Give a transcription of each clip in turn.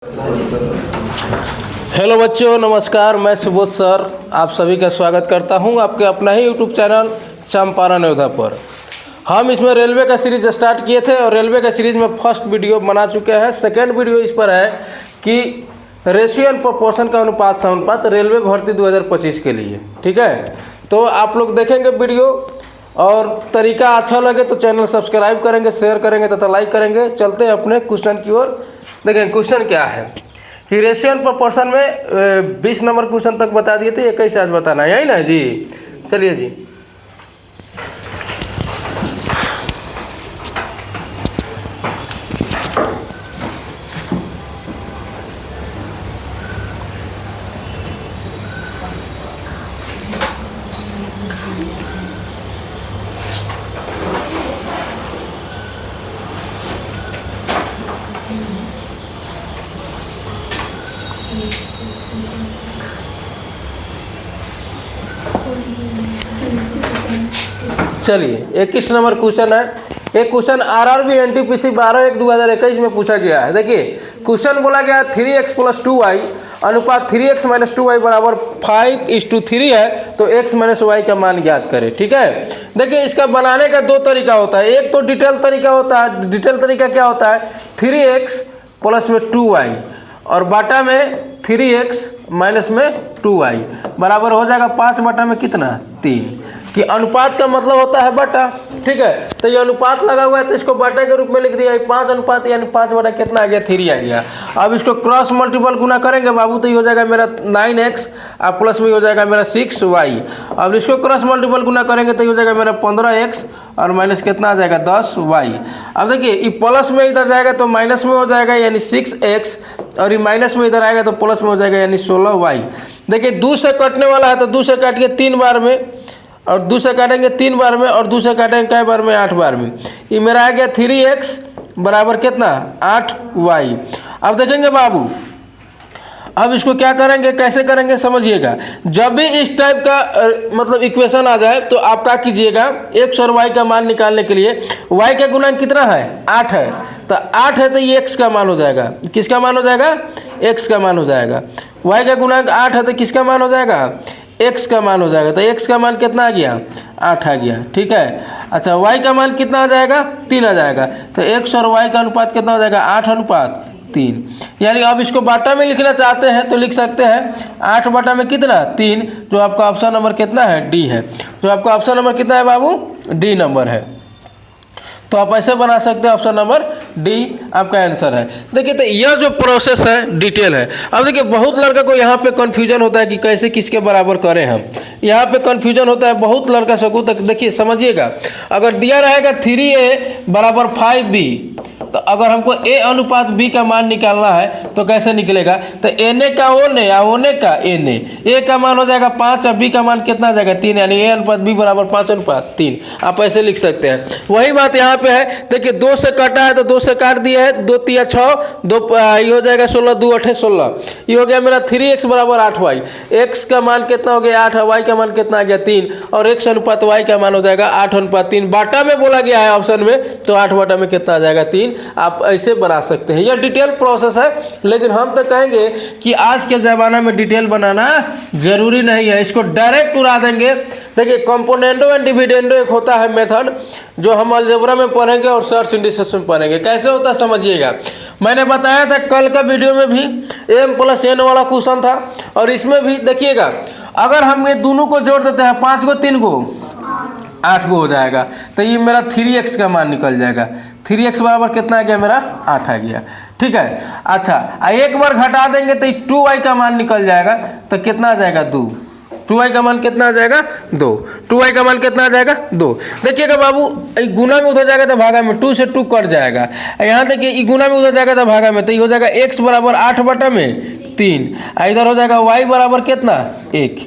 Hello बच्चों, नमस्कार। मैं सुबोध सर आप सभी का स्वागत करता हूं आपके अपना ही यूट्यूब चैनल चंपारण योद्धा पर। हम इसमें रेलवे का सीरीज स्टार्ट किए थे और रेलवे का सीरीज में फर्स्ट वीडियो बना चुके हैं। सेकेंड वीडियो इस पर है कि रेशियो एंड प्रोपोर्शन का अनुपात समानुपात रेलवे भर्ती 2025 के लिए। ठीक है, तो आप लोग देखेंगे वीडियो और तरीका अच्छा लगे तो चैनल सब्सक्राइब करेंगे, शेयर करेंगे तथा लाइक करेंगे। चलते हैं अपने क्वेश्चन की ओर। देखें क्वेश्चन क्या है कि रेशियो एंड प्रोपोर्शन में 20 नंबर क्वेश्चन तक बता दिए थे, 21 आज बताना है, यही ना जी। चलिए जी, चलिए 21 नंबर क्वेश्चन है। एक क्वेश्चन आरआरबी एनटीपीसी 12/1/2021 में पूछा गया है। देखिए क्वेश्चन बोला गया 3x + 2y अनुपात 3x - 2y बराबर 5:3 है, तो x - y का मान ज्ञात करें। ठीक है, देखिए इसका बनाने का दो तरीका होता है। एक तो डिटेल तरीका होता है। डिटेल तरीका क्या होता है, 3x प्लस में 2y और बाटा में 3x माइनस में 2y बराबर हो जाएगा 5 बटा में कितना 3, कि अनुपात का मतलब होता है बटा। ठीक है, तो ये अनुपात लगा हुआ है तो इसको बटा के रूप में लिख दिया। 5 अनुपात यानी 5 बटा कितना आ गया 3 आ गया। अब इसको क्रॉस मल्टीपल गुना करेंगे बाबू, तो ये हो जाएगा मेरा 9x और प्लस में हो जाएगा मेरा 6y। अब इसको क्रॉस मल्टीपल गुना करेंगे तो ये हो जाएगा मेरा 15x और माइनस कितना आ जाएगा 10y। अब देखिए ये प्लस में इधर जाएगा तो माइनस में हो जाएगा यानी 6x और ये माइनस में इधर आएगा तो प्लस में हो जाएगा यानी 16y। देखिए 2 से कटने वाला है तो 2 से काटिए 3 बार में और 2 से काटेंगे 3 बार में और 2 से काटेंगे कई बार में 8 बार में। ये मेरा आ गया 3x बराबर कितना 8y। अब देखेंगे बाबू, अब इसको क्या करेंगे, कैसे करेंगे समझिएगा। जब भी इस टाइप का मतलब इक्वेशन आ जाए तो आप क्या कीजिएगा, x और y का मान निकालने के लिए y का गुणांक कितना है 8 है, तो 8 है तो ये x का मान हो जाएगा। किसका मान हो जाएगा, x का मान हो जाएगा। y का गुणांक 8 है तो किसका मान हो जाएगा, x का मान हो जाएगा। तो x का मान कितना आ गया 8 आ गया। ठीक है, अच्छा y का मान कितना आ जाएगा 3 आ जाएगा। तो x और y का अनुपात कितना हो जाएगा 8:3। यानी अब इसको बाटा में लिखना चाहते हैं तो लिख सकते हैं 8 बटा में कितना 3, जो आपका ऑप्शन नंबर कितना है डी है। जो आपका ऑप्शन नंबर कितना है बाबू, डी नंबर है। तो आप ऐसे बना सकते हैं, ऑप्शन नंबर डी आपका आंसर है। देखिए तो यह जो प्रोसेस है डिटेल है। अब देखिए बहुत लड़का को यहाँ पे कन्फ्यूजन होता है कि कैसे किसके बराबर करें हम, यहाँ पे कन्फ्यूजन होता है बहुत लड़का सबको। तक देखिए समझिएगा, अगर दिया रहेगा 3a बराबर 5b, तो अगर हमको a अनुपात b का मान निकालना है तो कैसे निकलेगा, तो na का ओने या ओने का na, a का मान हो जाएगा 5 और b का मान कितना आ जाएगा 3, यानी a अनुपात b बराबर 5:3। आप ऐसे लिख सकते हैं। वही बात यहाँ पे है। देखिए 2 से काटा है तो 2 से काट दिया है, 2 3 6, 2 ये हो जाएगा 16, 2 8 16। ये हो गया मेरा 3x बराबर 8y। x का मान कितना हो गया 8 है, y का मान कितना आ गया 3 और x अनुपात y का मान हो जाएगा 8:3। बाटा में बोला गया है ऑप्शन में, तो 8 बटा में कितना आ जाएगा 3। आप ऐसे बना सकते हैं। यह डिटेल प्रोसेस है, लेकिन हम तो कहेंगे कि आज के ज़माने में डिटेल बनाना जरूरी नहीं है, इसको डायरेक्ट उड़ा देंगे। देखिए कंपोनेंडो एंड डिविडेंडो एक होता है मेथड, जो हम अलजेब्रा में पढ़ेंगे और सर्च इंडिसेस में पढ़ेंगे। कैसे होता है समझिएगा। मैंने बताया था कल का वीडियो में भी m + n वाला क्वेश्चन था, और इसमें भी देखिएगा अगर हम ये दोनों को जोड़ देते हैं 5 को 3 को 8 को हो जाएगा, तो ये मेरा 3x का मान निकल जाएगा। 3x बराबर कितना आ गया मेरा 8 आ गया। ठीक है, अच्छा एक बार घटा देंगे तो 2y का मान निकल जाएगा, तो कितना आ जाएगा 2। 2y का मान कितना आ जाएगा 2। 2y का मान कितना आ जाएगा 2। देखिएगा बाबू, गुना में उधर जाएगा तो भागा में 2 से 2 कट जाएगा। यहाँ देखिए गुना में उधर जाएगा तो भागा में, तो ये हो जाएगा x बराबर 8 बटा में 3। इधर हो जाएगा y बराबर कितना 1।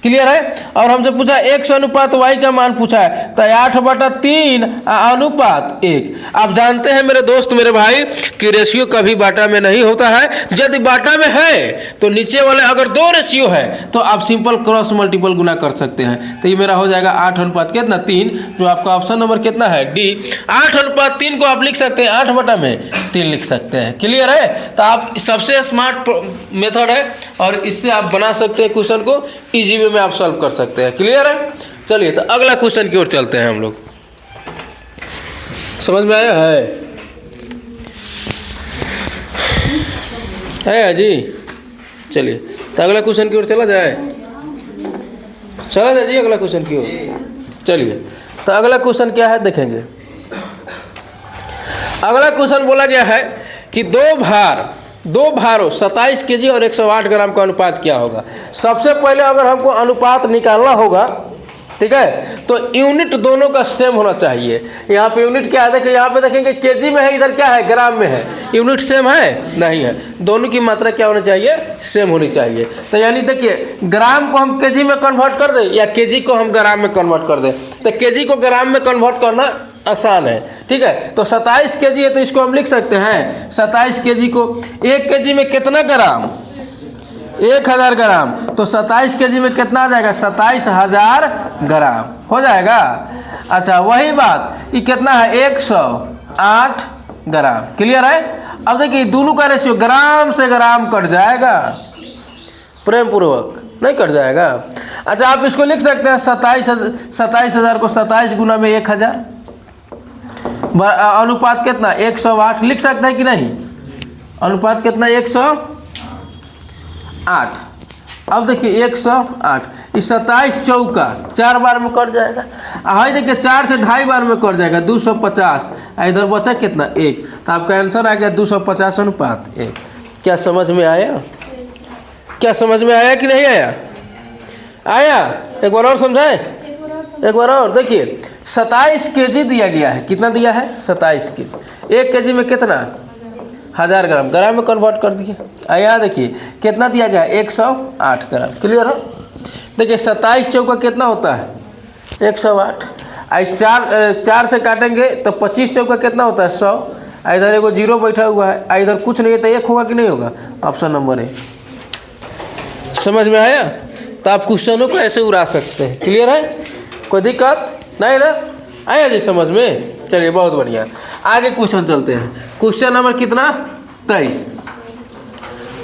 क्लियर है। और हमसे पूछा x अनुपात y का मान पूछा है, तो 8/3 अनुपात 1। आप जानते हैं मेरे दोस्त मेरे भाई कि रेशियो कभी बाटा में नहीं होता है। यदि बाटा में है तो नीचे वाले अगर 2 रेशियो है तो आप सिंपल क्रॉस मल्टीपल गुना कर सकते हैं। तो ये मेरा हो जाएगा 8 अनुपात कितना 3, जो आपका ऑप्शन नंबर कितना है डी। 8/3 को आप लिख सकते हैं 8/3 लिख सकते हैं। क्लियर है। तो आप सबसे स्मार्ट मेथड है और इससे आप बना सकते हैं क्वेश्चन को, इजी वे में आप सॉल्व कर सकते हैं। क्लियर है। चलिए तो अगला क्वेश्चन की ओर चलते हैं हम लोग। समझ में आया है जी। चलिए तो अगला क्वेश्चन की ओर चला जाए जी अगला क्वेश्चन की ओर। चलिए तो अगला क्वेश्चन क्या है देखेंगे। अगला क्वेश्चन बोला गया है कि दो भारों 27 केजी और 108 ग्राम का अनुपात क्या होगा। सबसे पहले अगर हमको अनुपात निकालना होगा, ठीक है, तो यूनिट दोनों का सेम होना चाहिए। यहाँ पे यूनिट क्या है देखिए, यहाँ पे देखेंगे केजी में है, इधर क्या है ग्राम में है। यूनिट सेम है नहीं है, दोनों की मात्रा क्या होनी चाहिए सेम होनी चाहिए। तो यानी देखिए ग्राम को हम केजी में कन्वर्ट कर दें या केजी को हम ग्राम में कन्वर्ट कर दें। तो केजी को ग्राम में कन्वर्ट करना आसान है, ठीक है। तो 27 केजी है तो इसको हम लिख सकते हैं 27 केजी को 1 केजी में कितना ग्राम 1000 ग्राम, तो 27 केजी में कितना आ जाएगा 27,000 ग्राम हो जाएगा। अच्छा वही बात ये कितना है 108 ग्राम। क्लियर है। अब देखिए दोनों का रेशियो ग्राम से ग्राम कट जाएगा, प्रेम पूर्वक नहीं कट जाएगा। अच्छा आप इसको लिख सकते हैं 27,000 को 27 गुना में 1000, अनुपात कितना 108 लिख सकते हैं कि नहीं। अनुपात कितना 108। अब देखिए 108 इस 27 चौका 4 बार में कट जाएगा। हाँ देखिए 4 से 2.5 बार में कट जाएगा 250। इधर बचा कितना 1, तो आपका आंसर आ गया 250 अनुपात 1। क्या समझ में आया, क्या समझ में आया कि नहीं आया। एक बार और समझाएं, एक बार और देखिए 27 केजी दिया गया है। कितना दिया है 27 केजी। 1 केजी में कितना 1000 ग्राम, ग्राम में कन्वर्ट कर दिए। यहाँ देखिए कितना दिया गया 108 ग्राम। क्लियर है। देखिए 27 चौका कितना होता है 108। 4 से काटेंगे तो 25 चौका कितना होता है 100। इधर एगो 0 बैठा हुआ है, इधर कुछ नहीं है तो 1 होगा कि नहीं होगा। ऑप्शन नंबर है। समझ में आया। तो आप क्वेश्चनों को ऐसे उड़ा सकते हैं। क्लियर है, कोई दिक्कत नहीं ना। आया जी समझ में। चलिए बहुत बढ़िया, आगे क्वेश्चन चलते हैं। क्वेश्चन नंबर कितना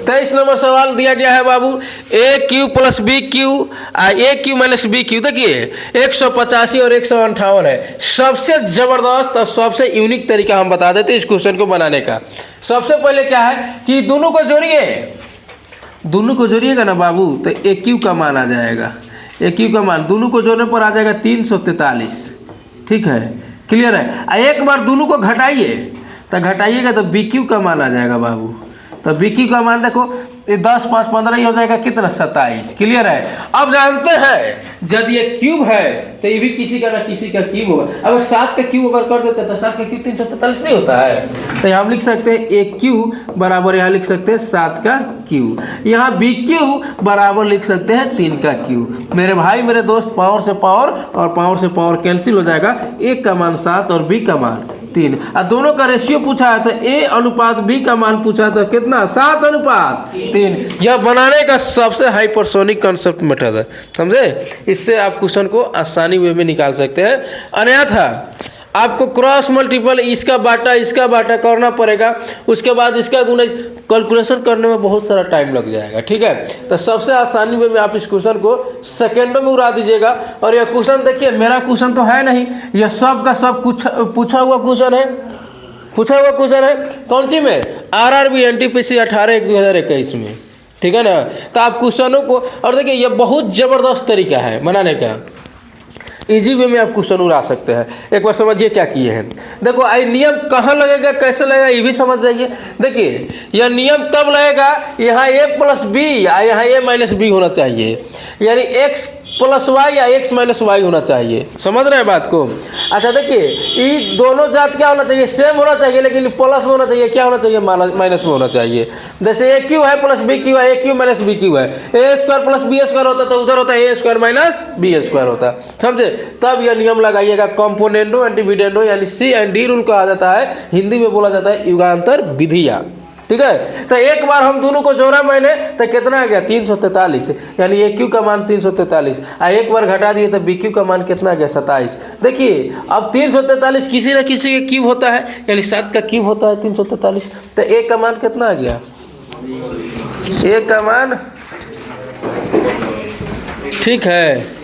23 नंबर सवाल दिया गया है बाबू AQ + BQ AQ - BQ। देखिए 185 और 158 है। सबसे ज़बरदस्त और सबसे यूनिक तरीका हम बता देते हैं इस क्वेश्चन को बनाने का। सबसे पहले क्या है कि दोनों को जोड़िए, दोनों को जोड़िएगा ना बाबू तो AQ का मान आ जाएगा। AQ का मान दोनों को जोड़ने पर आ जाएगा 343। ठीक है। क्लियर है। एक बार दोनों को घटाइए तो घटाइएगा तो BQ का मान आ जाएगा बाबू। तो BQ का मान देखो ये 10 5 15 ही हो जाएगा कितना 27। क्लियर है। अब जानते हैं यदि ये क्यूब है तो ये भी किसी का ना किसी का क्यूब होगा। अगर 7 का क्यूब अगर कर देते तो 7 का क्यूब 343 नहीं होता है। तो यहाँ हम लिख सकते हैं AQ बराबर यहाँ लिख सकते हैं 7 का क्यूब। यहाँ BQ बराबर लिख सकते हैं 3 का क्यूब। मेरे भाई मेरे दोस्त पावर से पावर और पावर से पावर कैंसिल हो जाएगा। A का मान 7 और B का मान 3। और दोनों का रेशियो पूछा है तो A अनुपात B का मान पूछा है तो कितना 7 अनुपात 3। यह बनाने का सबसे हाइपरसोनिक कॉन्सेप्ट मेथड है। समझे। इससे आप क्वेश्चन को आसानी वे में निकाल सकते हैं। अन्यथा आपको क्रॉस मल्टीपल इसका बाटा करना पड़ेगा। उसके बाद इसका गुणा कैलकुलेशन करने में बहुत सारा टाइम लग जाएगा। ठीक है। तो सबसे आसानी वे में आप इस क्वेश्चन को सेकेंडों में उड़ा दीजिएगा। और यह क्वेश्चन देखिए मेरा क्वेश्चन तो है नहीं, यह सब का सब कुछ पूछा हुआ क्वेश्चन है। पूछा हुआ क्वेश्चन है कौन सी में RRB NTPC 18/1/2021 में। ठीक है ना। तो आप क्वेश्चनों को और देखिए ये बहुत ज़बरदस्त तरीका है बनाने का। इजी वे में आप क्वेश्चन उड़ा सकते हैं। एक बार समझिए क्या किए हैं। देखो आई नियम कहाँ लगेगा कैसे लगेगा ये भी समझ जाइए। देखिए यह नियम तब लगेगा यहाँ A + B या यहाँ A - B होना चाहिए। यानी x प्लस वाई या एक्स माइनस वाई होना चाहिए। समझ रहे हैं बात को? अच्छा देखिए, ये दोनों जात क्या होना चाहिए? सेम होना चाहिए, लेकिन प्लस में होना चाहिए, क्या होना चाहिए? माइनस में होना चाहिए। जैसे ए क्यू है प्लस बी क्यू है, ए क्यू माइनस बी क्यू है, ए स्क्वायर प्लस बी स्क्वायर होता तो उधर होता है ए स्क्वायर माइनस बी स्क्वायर होता। समझे? तब यह नियम लगाइएगा, कंपोनेंडो एंड डिविडेंडो यानी सी एंड डी रूल कहा जाता है, हिंदी में बोला जाता है युगांतर विधिया। ठीक है, तो एक बार हम दोनों को जोड़ा मैंने तो कितना आ गया? 343, यानी ए क्यू का मान 343, और एक बार घटा दिए तो बी क्यू का मान कितना आ गया? 27। देखिए अब 343 किसी न किसी का क्यूब होता है, यानी 7 का क्यूब होता है 343, तो ए का मान कितना आ गया? ए का मान ठीक है